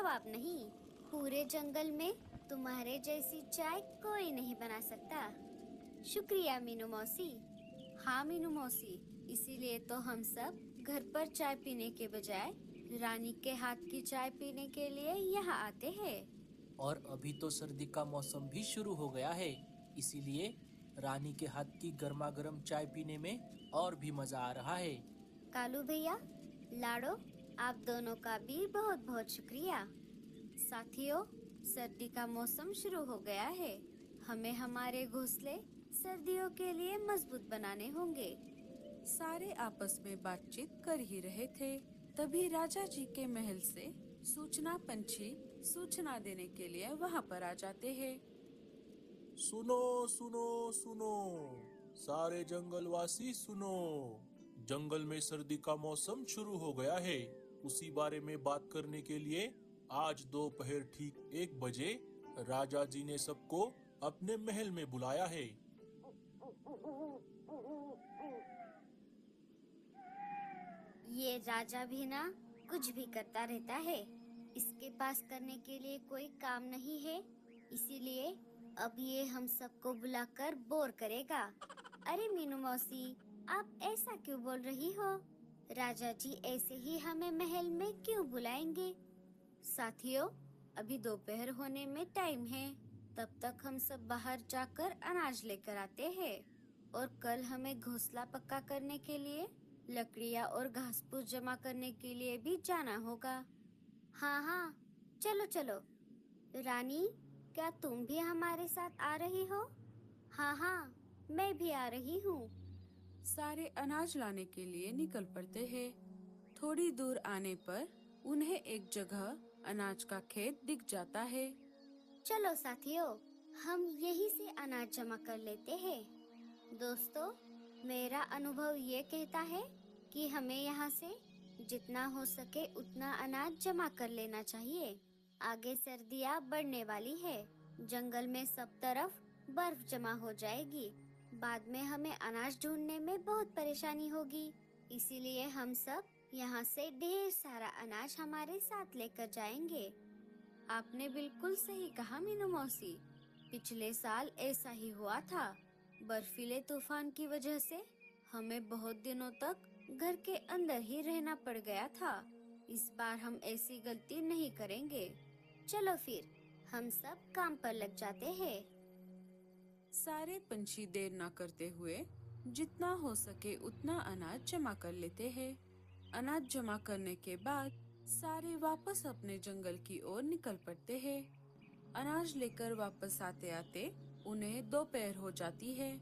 जवाब नहीं। पूरे जंगल में तुम्हारे जैसी चाय कोई नहीं बना सकता। शुक्रिया मीनू मौसी। हाँ मीनू मौसी, इसीलिए तो हम सब घर पर चाय पीने के बजाय रानी के हाथ की चाय पीने के लिए यहाँ आते हैं। और अभी तो सर्दी का मौसम भी शुरू हो गया है, इसीलिए रानी के हाथ की गर्मा गर्म चाय पीने में और भी मजा आ रहा है। कालू भैया, लाडो, आप दोनों का भी बहुत बहुत शुक्रिया। साथियों, सर्दी का मौसम शुरू हो गया है। हमें हमारे घोंसले सर्दियों के लिए मजबूत बनाने होंगे। सारे आपस में बातचीत कर ही रहे थे, तभी राजा जी के महल से सूचना पंछी सूचना देने के लिए वहाँ पर आ जाते हैं। सुनो सुनो सुनो, सारे जंगलवासी सुनो। जंगल में सर्दी का मौसम शुरू हो गया है। उसी बारे में बात करने के लिए आज दोपहर ठीक 1 बजे राजा जी ने सबको अपने महल में बुलाया है। ये राजा भी ना कुछ भी करता रहता है। इसके पास करने के लिए कोई काम नहीं है, इसीलिए अब ये हम सबको बुलाकर बोर करेगा। अरे मीनू मौसी, आप ऐसा क्यों बोल रही हो? राजा जी ऐसे ही हमें महल में क्यों बुलाएंगे? साथियों, अभी दोपहर होने में टाइम है। तब तक हम सब बाहर जाकर अनाज लेकर आते हैं और कल हमें घोंसला पक्का करने के लिए लकड़ियाँ और घास फूस जमा करने के लिए भी जाना होगा। हाँ हाँ, चलो चलो। रानी, क्या तुम भी हमारे साथ आ रही हो? हाँ हाँ, मैं भी आ रही हूँ। सारे अनाज लाने के लिए निकल पड़ते हैं। थोड़ी दूर आने पर उन्हें एक जगह अनाज का खेत दिख जाता है। चलो साथियों, हम यहीं से अनाज जमा कर लेते हैं। दोस्तों, मेरा अनुभव ये कहता है कि हमें यहाँ से जितना हो सके उतना अनाज जमा कर लेना चाहिए। आगे सर्दियाँ बढ़ने वाली है, जंगल में सब तरफ बर्फ जमा हो जाएगी। बाद में हमें अनाज ढूंढने में बहुत परेशानी होगी, इसीलिए हम सब यहाँ से ढेर सारा अनाज हमारे साथ लेकर जाएंगे। आपने बिल्कुल सही कहा मीनू मौसी। पिछले साल ऐसा ही हुआ था। बर्फीले तूफान की वजह से हमें बहुत दिनों तक घर के अंदर ही रहना पड़ गया था। इस बार हम ऐसी गलती नहीं करेंगे। चलो फिर हम सब काम पर लग जाते हैं। सारे पंछी देर न करते हुए जितना हो सके उतना अनाज जमा कर लेते हैं। अनाज जमा करने के बाद सारे वापस अपने जंगल की ओर निकल पड़ते हैं। अनाज लेकर वापस आते आते उन्हें दोपहर हो जाती है।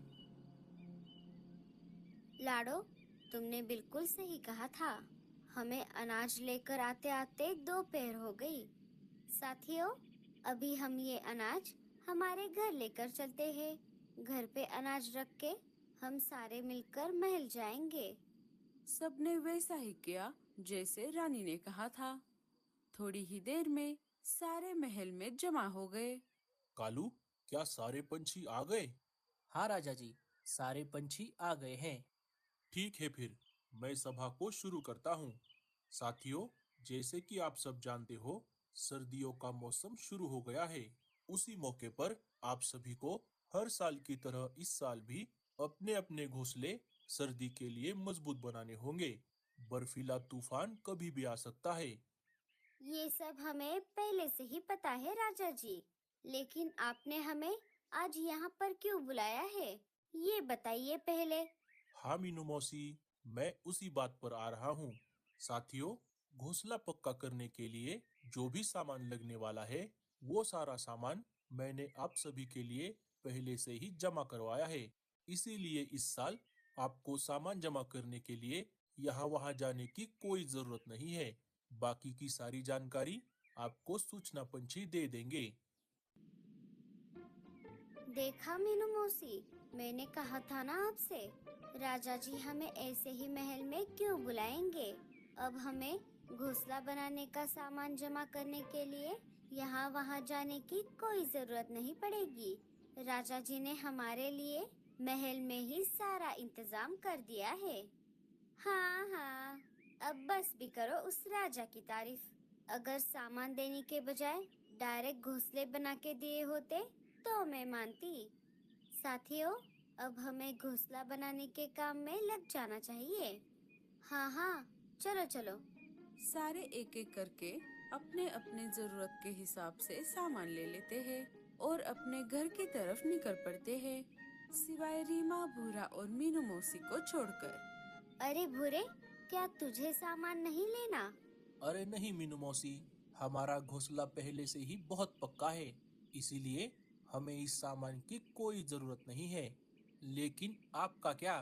लाडो, तुमने बिल्कुल सही कहा था। हमें अनाज लेकर आते आते दोपहर हो गई। साथियों, अभी हम ये अनाज हमारे घर लेकर चलते हैं। घर पे अनाज रख के हम सारे मिलकर महल जाएंगे। सबने वैसा ही किया जैसे रानी ने कहा था। थोड़ी ही देर में सारे महल में जमा हो गए। कालू, क्या सारे पंछी आ गए? हाँ राजा जी, सारे पंछी आ गए हैं। ठीक है, फिर मैं सभा को शुरू करता हूँ। साथियों, जैसे कि आप सब जानते हो, सर्दियों का मौसम शुरू हो गया है। उसी मौके पर आप सभी को हर साल की तरह इस साल भी अपने अपने घोंसले सर्दी के लिए मजबूत बनाने होंगे। बर्फीला तूफान कभी भी आ सकता है। ये सब हमें पहले से ही पता है राजा जी, लेकिन आपने हमें आज यहाँ पर क्यों बुलाया है, ये बताइए पहले। हाँ मीनू मौसी, मैं उसी बात पर आ रहा हूँ। साथियों, घोंसला पक्का करने के लिए जो भी सामान लगने वाला है, वो सारा सामान मैंने आप सभी के लिए पहले से ही जमा करवाया है। इसीलिए इस साल आपको सामान जमा करने के लिए यहाँ वहाँ जाने की कोई जरूरत नहीं है। बाकी की सारी जानकारी आपको सूचना पंछी दे देंगे। देखा मीनू मौसी, मैंने कहा था ना आपसे, राजा जी हमें ऐसे ही महल में क्यों बुलाएंगे। अब हमें घोंसला बनाने का सामान जमा करने के लिए यहाँ वहाँ जाने की कोई जरूरत नहीं पड़ेगी। राजा जी ने हमारे लिए महल में ही सारा इंतजाम कर दिया है। हाँ हाँ, अब बस भी करो उस राजा की तारीफ। अगर सामान देने के बजाय डायरेक्ट घोंसले बना के दिए होते तो मैं मानती। साथियों, अब हमें घोंसला बनाने के काम में लग जाना चाहिए। हाँ हाँ, चलो चलो। सारे एक एक करके अपने अपने जरूरत के हिसाब से सामान ले लेते हैं और अपने घर की तरफ निकल पड़ते हैं, सिवाय रीमा, भूरा और मीनू मौसी को छोड़कर। अरे भूरे, क्या तुझे सामान नहीं लेना? अरे नहीं मीनू मौसी, हमारा घोंसला पहले से ही बहुत पक्का है, इसीलिए हमें इस सामान की कोई जरूरत नहीं है। लेकिन आपका क्या?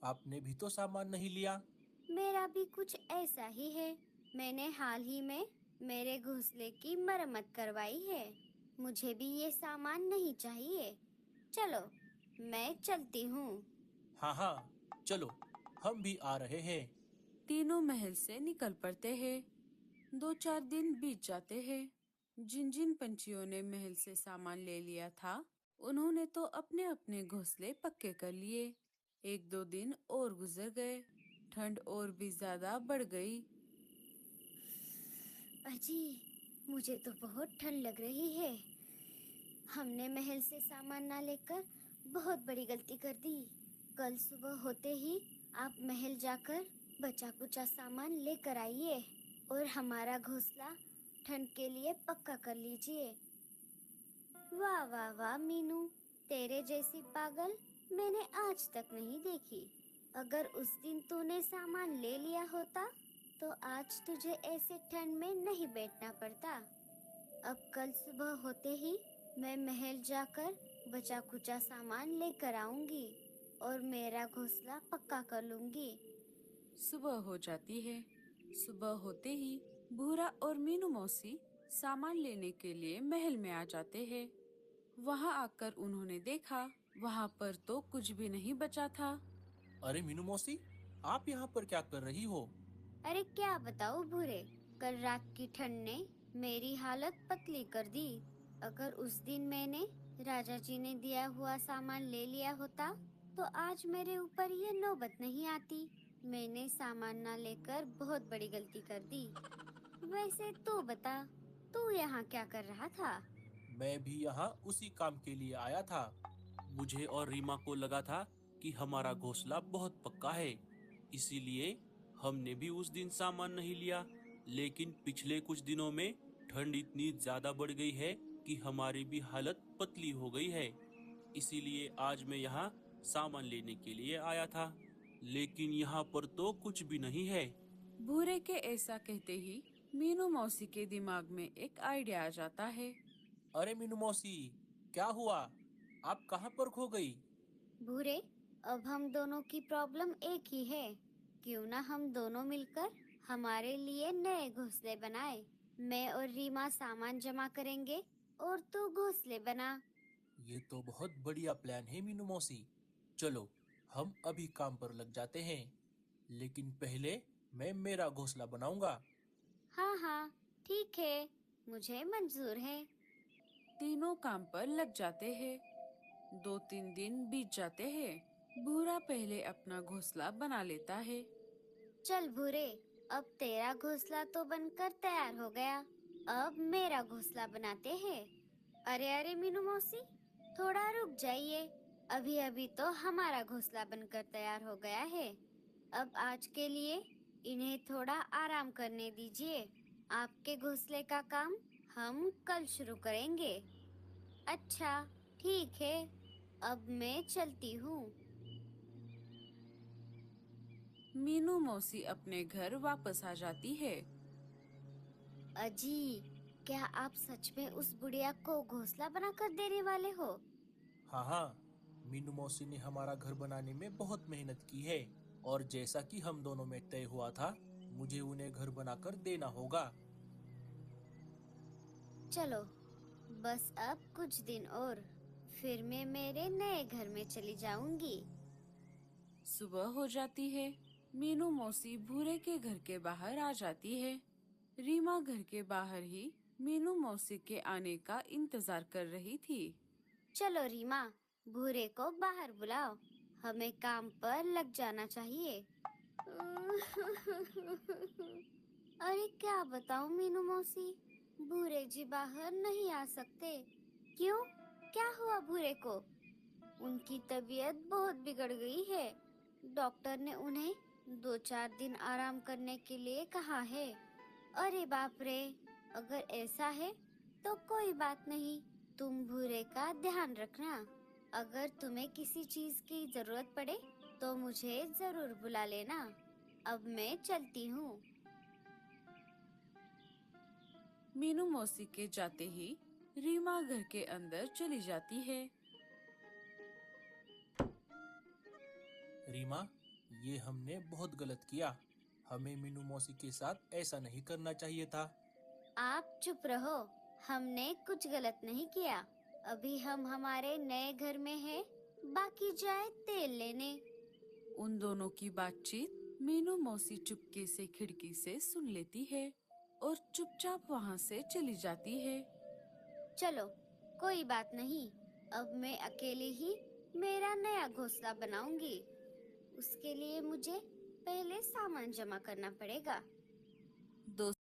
आपने भी तो सामान नहीं लिया। मेरा भी कुछ ऐसा ही है। मैंने हाल ही में मेरे घोंसले की मरम्मत करवाई है। मुझे भी ये सामान नहीं चाहिए। चलो, मैं चलती हूँ। हाँ हाँ, चलो, हम भी आ रहे हैं। तीनों महल से निकल पड़ते हैं। 2-4 दिन बीत जाते हैं। जिन जिन पंछियों ने महल से सामान ले लिया था, उन्होंने तो अपने अपने घोंसले पक्के कर लिए। 1-2 दिन और गुजर गए। ठंड और भी ज्यादा बढ़ गई। अजी, मुझे तो बहुत ठंड लग रही है। हमने महल से सामान ना लेकर बहुत बड़ी गलती कर दी। कल सुबह होते ही आप महल जाकर बचा कुचा सामान लेकर आइए और हमारा घोंसला ठंड के लिए पक्का कर लीजिए। वाह वाह वाह मीनू, तेरे जैसी पागल मैंने आज तक नहीं देखी। अगर उस दिन तूने सामान ले लिया होता तो आज तुझे ऐसे ठंड में नहीं बैठना पड़ता। अब कल सुबह होते ही मैं महल जाकर बचा कुचा सामान लेकर आऊंगी और मेरा घोंसला पक्का कर लूंगी। सुबह हो जाती है। सुबह होते ही भूरा और मीनू मौसी सामान लेने के लिए महल में आ जाते हैं। वहां आकर उन्होंने देखा, वहां पर तो कुछ भी नहीं बचा था। अरे मीनू मौसी, आप यहाँ पर क्या कर रही हो? अरे क्या बताऊं भूरे, कल रात की ठंड ने मेरी हालत पतली कर दी। अगर उस दिन मैंने राजा जी ने दिया हुआ सामान ले लिया होता तो आज मेरे ऊपर ये नौबत नहीं आती। मैंने सामान ना लेकर बहुत बड़ी गलती कर दी। वैसे तू बता, तू यहाँ क्या कर रहा था? मैं भी यहाँ उसी काम के लिए आया था। मुझे और रीमा को लगा था कि हमारा घोंसला बहुत पक्का है, इसीलिए हमने भी उस दिन सामान नहीं लिया। लेकिन पिछले कुछ दिनों में ठंड इतनी ज्यादा बढ़ गई है कि हमारी भी हालत पतली हो गई है, इसीलिए आज मैं यहाँ सामान लेने के लिए आया था। लेकिन यहाँ पर तो कुछ भी नहीं है। भूरे के ऐसा कहते ही मीनू मौसी के दिमाग में एक आइडिया आ जाता है। अरे मीनू मौसी, क्या हुआ? आप कहाँ पर खो गई? भूरे, अब हम दोनों की प्रॉब्लम एक ही है। क्यों ना हम दोनों मिलकर हमारे लिए नए घोंसले बनाए। मैं और रीमा सामान जमा करेंगे और तू घोंसले बना। ये तो बहुत बढ़िया प्लान है मीनू मौसी। चलो, हम अभी काम पर लग जाते हैं। लेकिन पहले मैं मेरा घोंसला बनाऊंगा। हाँ हाँ, ठीक है, मुझे मंजूर है। तीनों काम पर लग जाते हैं। 2-3 दिन बीत जाते हैं। भूरा पहले अपना घोंसला बना लेता है। चल भूरे, अब तेरा घोंसला तो बनकर तैयार हो गया। अब मेरा घोंसला बनाते हैं। अरे अरे मीनू मौसी, थोड़ा रुक जाइए। अभी अभी तो हमारा घोंसला बनकर तैयार हो गया है। अब आज के लिए इन्हें थोड़ा आराम करने दीजिए। आपके घोंसले का काम हम कल शुरू करेंगे। अच्छा, ठीक है, अब मैं चलती हूँ। मीनू मौसी अपने घर वापस आ जाती है। अजी, क्या आप सच में उस बुढ़िया को घोंसला बनाकर देने वाले हो? हाँ हाँ, मीनू मौसी ने हमारा घर बनाने में बहुत मेहनत की है, और जैसा कि हम दोनों में तय हुआ था, मुझे उन्हें घर बनाकर देना होगा। चलो, बस अब कुछ दिन और, फिर मैं मेरे नए घर में चली जाऊंगी। सुबह हो जाती है। मीनू मौसी भूरे के घर के बाहर आ जाती है। रीमा घर के बाहर ही मीनू मौसी के आने का इंतजार कर रही थी। चलो रीमा, भूरे को बाहर बुलाओ, हमें काम पर लग जाना चाहिए। अरे क्या बताऊं मीनू मौसी, भूरे जी बाहर नहीं आ सकते। क्यों? क्या हुआ भूरे को? उनकी तबीयत बहुत बिगड़ गई है। डॉक्टर ने उन्हें 2-4 दिन आराम करने के लिए कहा है। अरे बाप रे, अगर ऐसा है तो कोई बात नहीं, तुम भूरे का ध्यान रखना। अगर तुम्हें किसी चीज की जरूरत पड़े तो मुझे जरूर बुला लेना। अब मैं चलती हूँ। मीनू मौसी के जाते ही रीमा घर के अंदर चली जाती है। रीमा, ये हमने बहुत गलत किया। हमें मीनू मौसी के साथ ऐसा नहीं करना चाहिए था। आप चुप रहो, हमने कुछ गलत नहीं किया। अभी हम हमारे नए घर में हैं, बाकी जाए तेल लेने। उन दोनों की बातचीत मीनू मौसी चुपके से खिड़की से सुन लेती है और चुपचाप वहाँ से चली जाती है। चलो, कोई बात नहीं, अब मैं अकेली ही मेरा नया घोंसला बनाऊंगी। उसके लिए मुझे पहले सामान जमा करना पड़ेगा। दोस्तों